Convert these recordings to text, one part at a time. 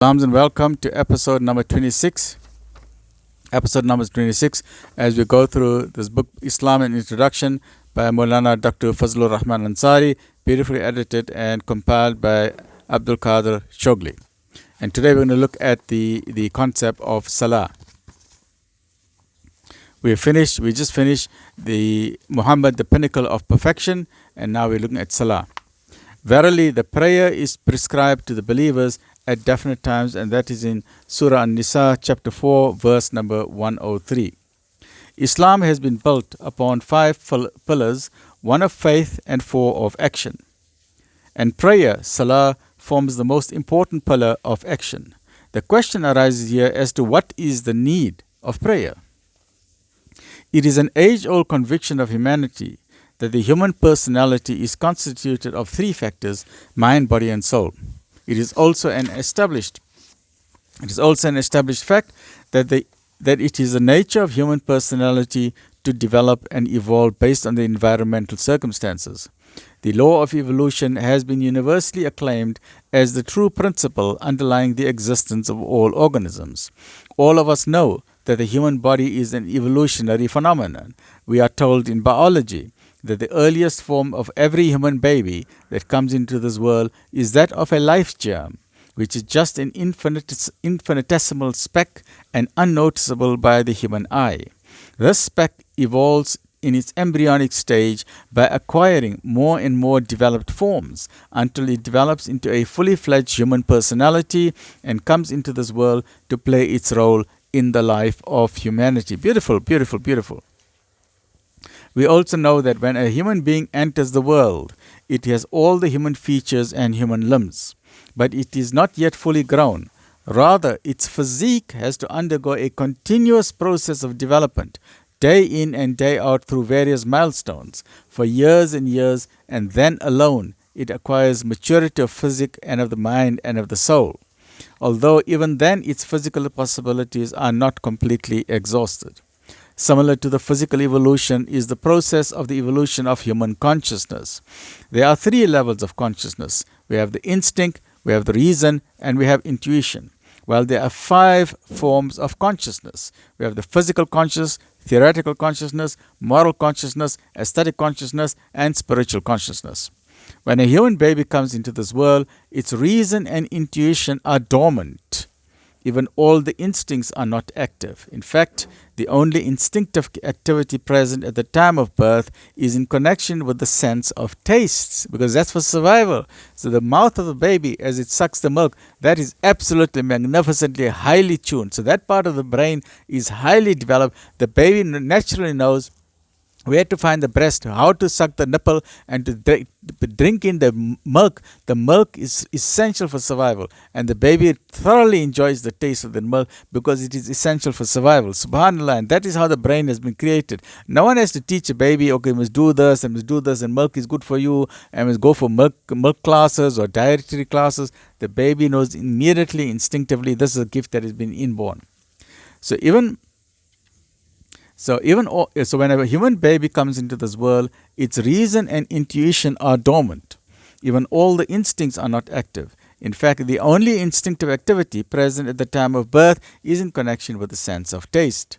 Salams and welcome to episode number 26. Episode number 26 as we go through this book, Islam and Introduction by Maulana Dr. Fazlur Rahman Ansari, beautifully edited and compiled by Abdul Kader, Choughley. And today we're going to look at the concept of Salah. We just finished the Muhammad, the pinnacle of perfection, and now we're looking at Salah. Verily, the prayer is prescribed to the believers at definite times, and that is in Surah An-Nisa, chapter 4, verse number 103. Islam has been built upon 5 pillars, 1 of faith and 4 of action. And prayer, Salah, forms the most important pillar of action. The question arises here as to what is the need of prayer. It is an age-old conviction of humanity that the human personality is constituted of 3 factors: mind, body, and soul. It is also an established fact that it is the nature of human personality to develop and evolve based on the environmental circumstances. The law of evolution has been universally acclaimed as the true principle underlying the existence of all organisms. All of us know that the human body is an evolutionary phenomenon. We are told in biology that the earliest form of every human baby that comes into this world is that of a life germ, which is just an infinitesimal speck and unnoticeable by the human eye. This speck evolves in its embryonic stage by acquiring more and more developed forms until it develops into a fully fledged human personality and comes into this world to play its role in the life of humanity. Beautiful, beautiful, beautiful. We also know that when a human being enters the world, it has all the human features and human limbs, but it is not yet fully grown. Rather, its physique has to undergo a continuous process of development, day in and day out through various milestones, for years and years, and then alone it acquires maturity of physique and of the mind and of the soul. Although even then its physical possibilities are not completely exhausted. Similar to the physical evolution is the process of the evolution of human consciousness. There are 3 levels of consciousness. We have the instinct, we have the reason, and we have intuition. While there are 5 forms of consciousness. We have the physical consciousness, theoretical consciousness, moral consciousness, aesthetic consciousness, and spiritual consciousness. When a human baby comes into this world, its reason and intuition are dormant. Even all the instincts are not active. In fact, the only instinctive activity present at the time of birth is in connection with the sense of tastes, because that's for survival. So the mouth of the baby, as it sucks the milk, that is absolutely magnificently highly tuned. So that part of the brain is highly developed. The baby naturally knows where to find the breast, how to suck the nipple, and to drink in the milk. The milk is essential for survival, and the baby thoroughly enjoys the taste of the milk because it is essential for survival. Subhanallah, and that is how the brain has been created. No one has to teach a baby, okay, you must do this, and must do this, and milk is good for you, and must go for milk classes or dietary classes. The baby knows immediately, instinctively, this is a gift that has been inborn. So when a human baby comes into this world, its reason and intuition are dormant. Even all the instincts are not active. In fact, the only instinctive activity present at the time of birth is in connection with the sense of taste.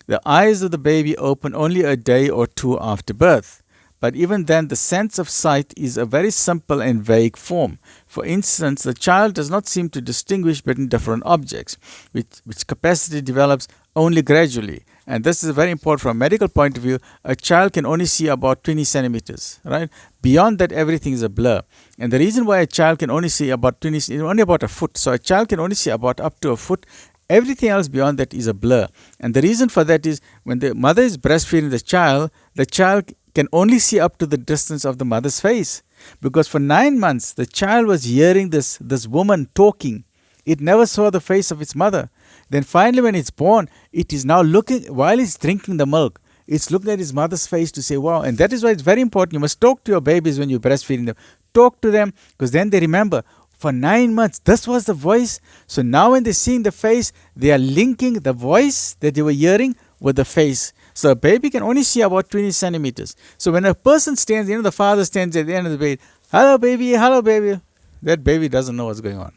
The eyes of the baby open only a day or 2 after birth. But even then, the sense of sight is a very simple and vague form. For instance, the child does not seem to distinguish between different objects, which capacity develops only gradually. And this is very important from a medical point of view. A child can only see about 20 centimeters, right? Beyond that, everything is a blur. And the reason why a child can only see about 20 is only about a foot. So a child can only see about up to a foot. Everything else beyond that is a blur. And the reason for that is when the mother is breastfeeding the child can only see up to the distance of the mother's face. Because for 9 months, the child was hearing this woman talking. It never saw the face of its mother. Then finally when it's born, it is now looking, while it's drinking the milk, it's looking at its mother's face to say, wow. And that is why it's very important. You must talk to your babies when you're breastfeeding them. Talk to them, because then they remember, for 9 months, this was the voice. So now when they're seeing the face, they are linking the voice that they were hearing with the face. So a baby can only see about 20 centimeters. So when a person stands, the father stands at the end of the bed, hello baby, that baby doesn't know what's going on.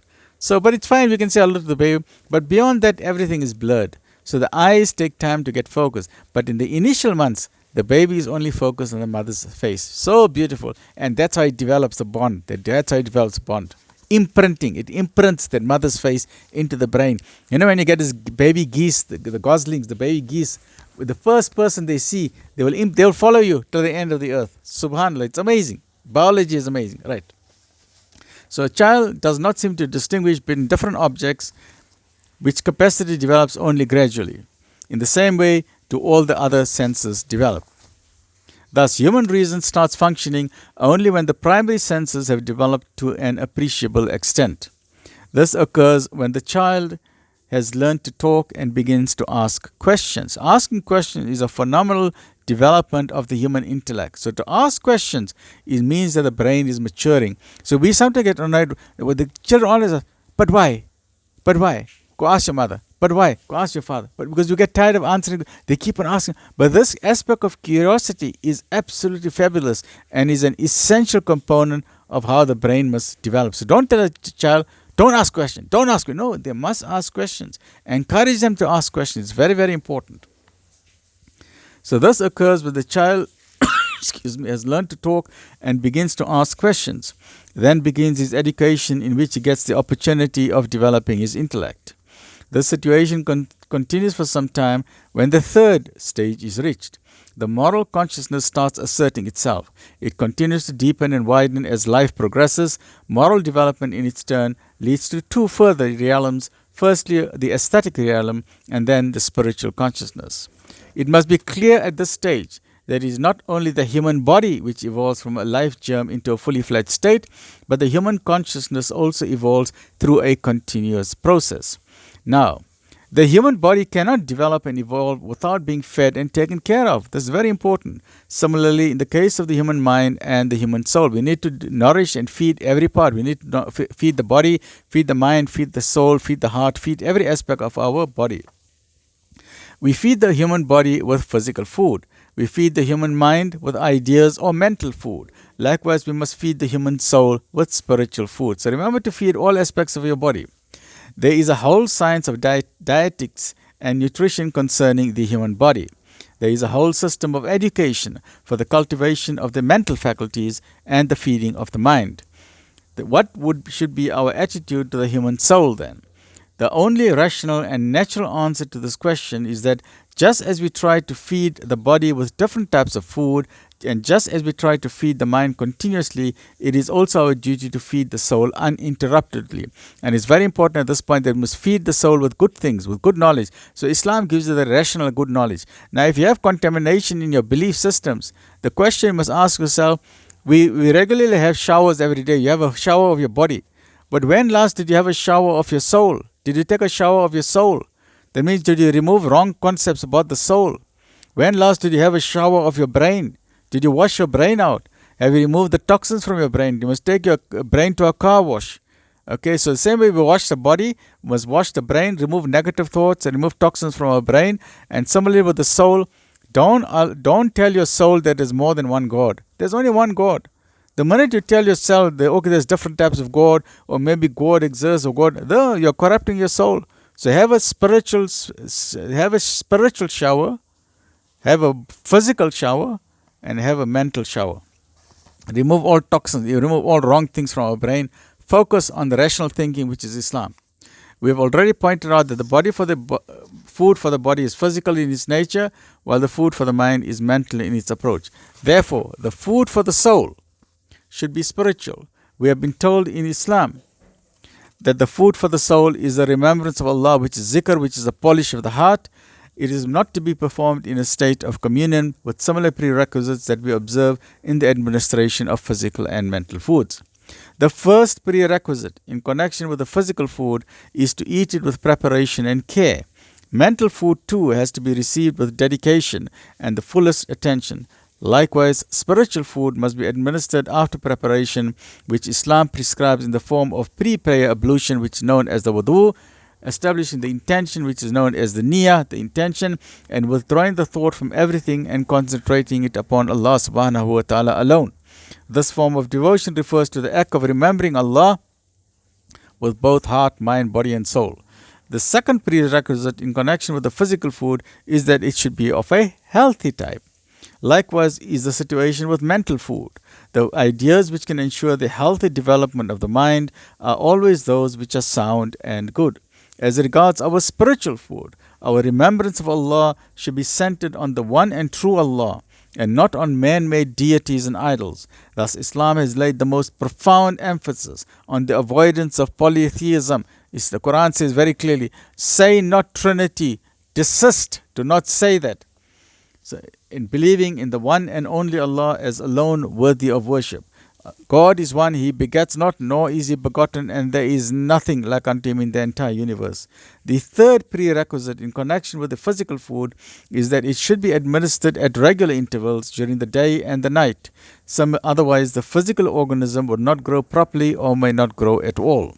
So, but it's fine, we can say Allah to the baby, but beyond that, everything is blurred. So the eyes take time to get focused. But in the initial months, the baby is only focused on the mother's face. So beautiful. And that's how it develops a bond. That's how it develops a bond. Imprinting. It imprints that mother's face into the brain. You know, when you get this baby geese, the goslings, the baby geese, with the first person they see, they will follow you to the end of the earth. Subhanallah, it's amazing. Biology is amazing, right? So a child does not seem to distinguish between different objects, which capacity develops only gradually. In the same way, do all the other senses develop. Thus, human reason starts functioning only when the primary senses have developed to an appreciable extent. This occurs when the child has learned to talk and begins to ask questions. Asking questions is a phenomenal development of the human intellect. So to ask questions, it means that the brain is maturing. So we sometimes get annoyed with the children always ask, but why? But why? Go ask your mother. But why? Go ask your father. But because you get tired of answering, they keep on asking. But this aspect of curiosity is absolutely fabulous and is an essential component of how the brain must develop. So don't tell a child, don't ask questions. Don't ask. No, they must ask questions. Encourage them to ask questions. It's very, very important. So this occurs when the child has learned to talk and begins to ask questions. Then begins his education, in which he gets the opportunity of developing his intellect. This situation continues for some time when the third stage is reached. The moral consciousness starts asserting itself. It continues to deepen and widen as life progresses. Moral development in its turn leads to two further realms. Firstly, the aesthetic realm, and then the spiritual consciousness. It must be clear at this stage that it is not only the human body which evolves from a life germ into a fully fledged state, but the human consciousness also evolves through a continuous process. Now, the human body cannot develop and evolve without being fed and taken care of. This is very important. Similarly, in the case of the human mind and the human soul, we need to nourish and feed every part. We need to feed the body, feed the mind, feed the soul, feed the heart, feed every aspect of our body. We feed the human body with physical food. We feed the human mind with ideas or mental food. Likewise, we must feed the human soul with spiritual food. So remember to feed all aspects of your body. There is a whole science of dietetics and nutrition concerning the human body. There is a whole system of education for the cultivation of the mental faculties and the feeding of the mind. What should be our attitude to the human soul then? The only rational and natural answer to this question is that just as we try to feed the body with different types of food, and just as we try to feed the mind continuously, it is also our duty to feed the soul uninterruptedly. And it's very important at this point that we must feed the soul with good things, with good knowledge. So Islam gives you the rational good knowledge. Now, if you have contamination in your belief systems, the question you must ask yourself, we regularly have showers every day. You have a shower of your body. But when last did you have a shower of your soul? Did you take a shower of your soul? That means, did you remove wrong concepts about the soul? When last did you have a shower of your brain? Did you wash your brain out? Have you removed the toxins from your brain? You must take your brain to a car wash. Okay, so the same way we wash the body, we must wash the brain, remove negative thoughts and remove toxins from our brain. And similarly with the soul, don't tell your soul that there's more than one God. There's only one God. The minute you tell yourself that, okay, there's different types of God, or maybe God exists, or God, you're corrupting your soul. So have a spiritual shower, have a physical shower, and have a mental shower. Remove all toxins, you remove all wrong things from our brain. Focus on the rational thinking, which is Islam. We have already pointed out that the food for the body is physical in its nature, while the food for the mind is mental in its approach. Therefore, the food for the soul should be spiritual. We have been told in Islam that the food for the soul is the remembrance of Allah, which is zikr, which is the polish of the heart. It is not to be performed in a state of communion with similar prerequisites that we observe in the administration of physical and mental foods. The first prerequisite in connection with the physical food is to eat it with preparation and care. Mental food too has to be received with dedication and the fullest attention. Likewise, spiritual food must be administered after preparation, which Islam prescribes in the form of pre-prayer ablution, which is known as the wudu, establishing the intention, which is known as the niyyah, the intention, and withdrawing the thought from everything and concentrating it upon Allah subhanahu wa ta'ala alone. This form of devotion refers to the act of remembering Allah with both heart, mind, body and soul. The second prerequisite in connection with the physical food is that it should be of a healthy type. Likewise is the situation with mental food. The ideas which can ensure the healthy development of the mind are always those which are sound and good. As regards our spiritual food, our remembrance of Allah should be centered on the one and true Allah and not on man-made deities and idols. Thus, Islam has laid the most profound emphasis on the avoidance of polytheism. The Quran says very clearly, say not Trinity, desist, do not say that. So, in believing in the one and only Allah as alone worthy of worship. God is one, He begets not, nor is He begotten, and there is nothing like unto Him in the entire universe. The third prerequisite in connection with the physical food is that it should be administered at regular intervals during the day and the night. Otherwise, the physical organism would not grow properly or may not grow at all.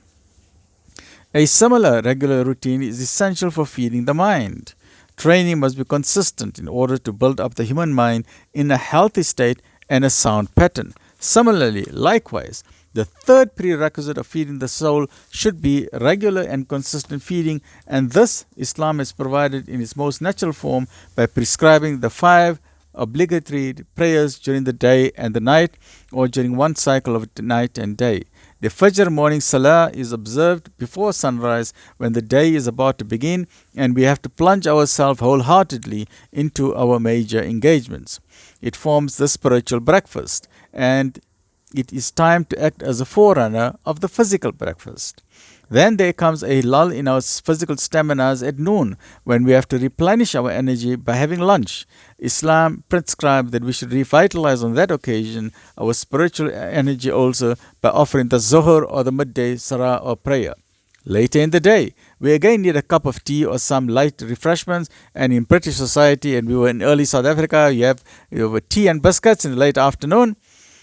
A similar regular routine is essential for feeding the mind. Training must be consistent in order to build up the human mind in a healthy state and a sound pattern. Similarly, likewise, the third prerequisite of feeding the soul should be regular and consistent feeding, and this Islam has provided in its most natural form by prescribing the 5 obligatory prayers during the day and the night, or during one cycle of night and day. The Fajr morning Salah is observed before sunrise when the day is about to begin, and we have to plunge ourselves wholeheartedly into our major engagements. It forms the spiritual breakfast, and it is time to act as a forerunner of the physical breakfast. Then there comes a lull in our physical staminas at noon, when we have to replenish our energy by having lunch. Islam prescribes that we should revitalize on that occasion our spiritual energy also by offering the zuhr or the midday sarah or prayer. Later in the day, we again need a cup of tea or some light refreshments, and in British society, and we were in early South Africa, you have tea and biscuits in the late afternoon.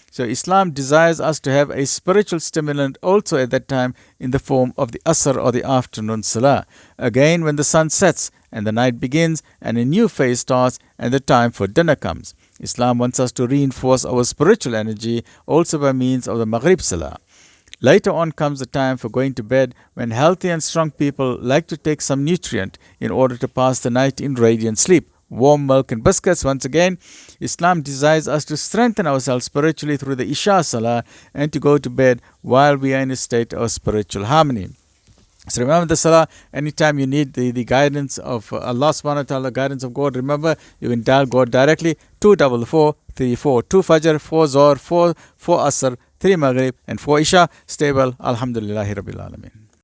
So Islam desires us to have a spiritual stimulant also at that time in the form of the Asr or the afternoon Salah. Again, when the sun sets and the night begins and a new phase starts and the time for dinner comes. Islam wants us to reinforce our spiritual energy also by means of the Maghrib Salah. Later on comes the time for going to bed, when healthy and strong people like to take some nutrient in order to pass the night in radiant sleep. Warm milk and biscuits. Once again, Islam desires us to strengthen ourselves spiritually through the Isha Salah and to go to bed while we are in a state of spiritual harmony. So remember the Salah, anytime you need the guidance of Allah subhanahu wa ta'ala, guidance of God, remember you can dial God directly, 24434, 2 Fajr, 4 Zohr, 4 Asr, 3 Maghrib and 4 Isha. Stay well. Alhamdulillahi Rabbil Alameen.